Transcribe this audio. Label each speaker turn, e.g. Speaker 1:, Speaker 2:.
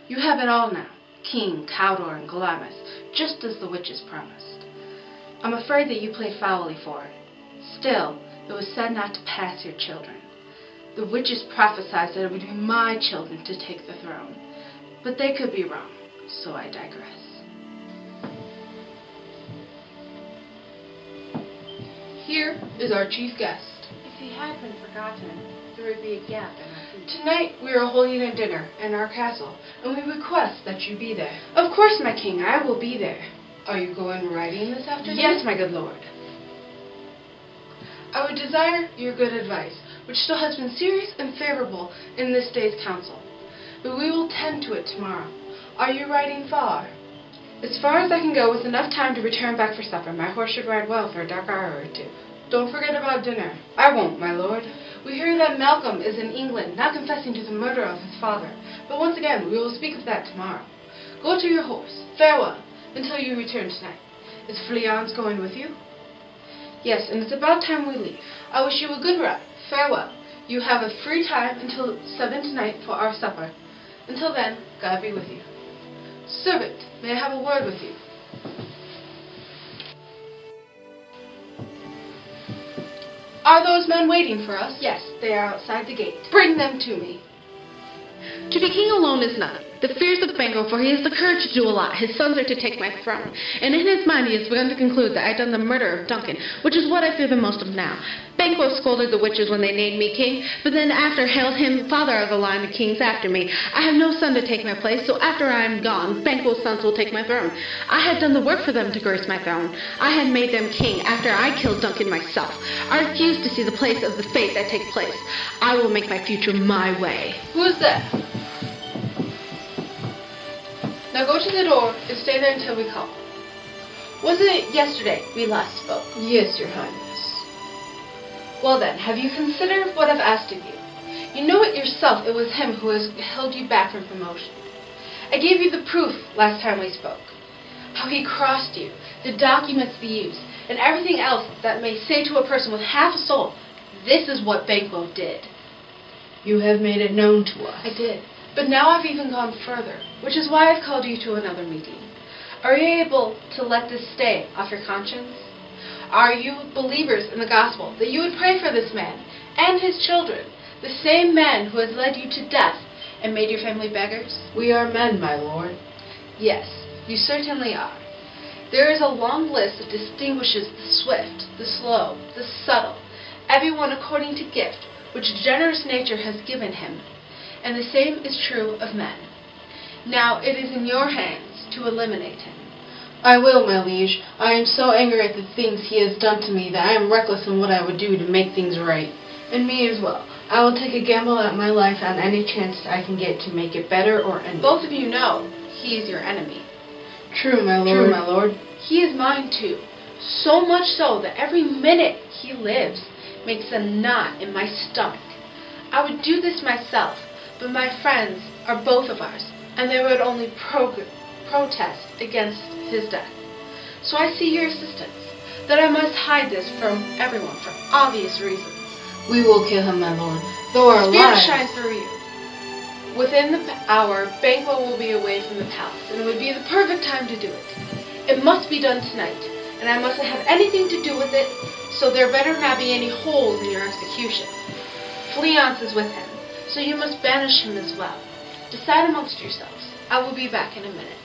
Speaker 1: You have it all now, King, Cawdor, and Glamis, just as the witches promised. I'm afraid that you played foully for it. Still, it was said not to pass your children. The witches prophesied that it would be my children to take the throne, but they could be wrong, so I digress. Here is our chief guest.
Speaker 2: If he had been forgotten, there would be a gap in our feet.
Speaker 1: Tonight we are holding a dinner in our castle, and we request that you be there. Of course, my king, I will be there. Are you going riding this afternoon? Yes, my good lord. I would desire your good advice, which still has been serious and favorable in this day's council. But we will tend to it tomorrow. Are you riding far? As far as I can go with enough time to return back for supper. My horse should ride well for a dark hour or two. Don't forget about dinner. I won't, my lord. We hear that Malcolm is in England, now confessing to the murder of his father. But once again, we will speak of that tomorrow. Go to your horse. Farewell, until you return tonight. Is Fleance going with you? Yes, and it's about time we leave. I wish you a good ride. Farewell. You have a free time until 7 tonight for our supper. Until then, God be with you. Servant, may I have a word with you? Are those men waiting for us? Yes, they are outside the gate. Bring them to me.
Speaker 2: To be king alone is nothing. The fears of Banquo, for he has the courage to do a lot. His sons are to take my throne. And in his mind he has begun to conclude that I have done the murder of Duncan, which is what I fear the most of now. Banquo scolded the witches when they named me king, but then after hailed him father of the line of kings after me. I have no son to take my place, so after I am gone, Banquo's sons will take my throne. I had done the work for them to grace my throne. I had made them king after I killed Duncan myself. I refuse to see the place of the fate that takes place. I will make my future my way.
Speaker 1: Who is that? Now go to the door and stay there until we call. Wasn't it yesterday we last spoke? Yes, your highness. Well then, have you considered what I've asked of you? You know it yourself, it was him who has held you back from promotion. I gave you the proof last time we spoke. How he crossed you, the documents they used, and everything else that may say to a person with half a soul, this is what Banquo did. You have made it known to us. I did. But now I've even gone further, which is why I've called you to another meeting. Are you able to let this stay off your conscience? Are you believers in the gospel that you would pray for this man and his children, the same man who has led you to death and made your family beggars? We are men, my lord. Yes, you certainly are. There is a long list that distinguishes the swift, the slow, the subtle, everyone according to gift, which generous nature has given him. And the same is true of men. Now it is in your hands to eliminate him. I will, my liege. I am so angry at the things he has done to me that I am reckless in what I would do to make things right. And me as well. I will take a gamble at my life on any chance I can get to make it better or end. Both of you know he is your enemy. True, my lord. True, my lord. He is mine too. So much so that every minute he lives makes a knot in my stomach. I would do this myself, but my friends are both of ours, and they would only protest against his death. So I see your assistance, that I must hide this from everyone for obvious reasons. We will kill him, my lord, though our lives shine through you. Within the hour, Banquo will be away from the palace, and it would be the perfect time to do it. It must be done tonight, and I mustn't have anything to do with it, so there better not be any holes in your execution. Fleance is with him, so you must banish him as well. Decide amongst yourselves. I will be back in a minute.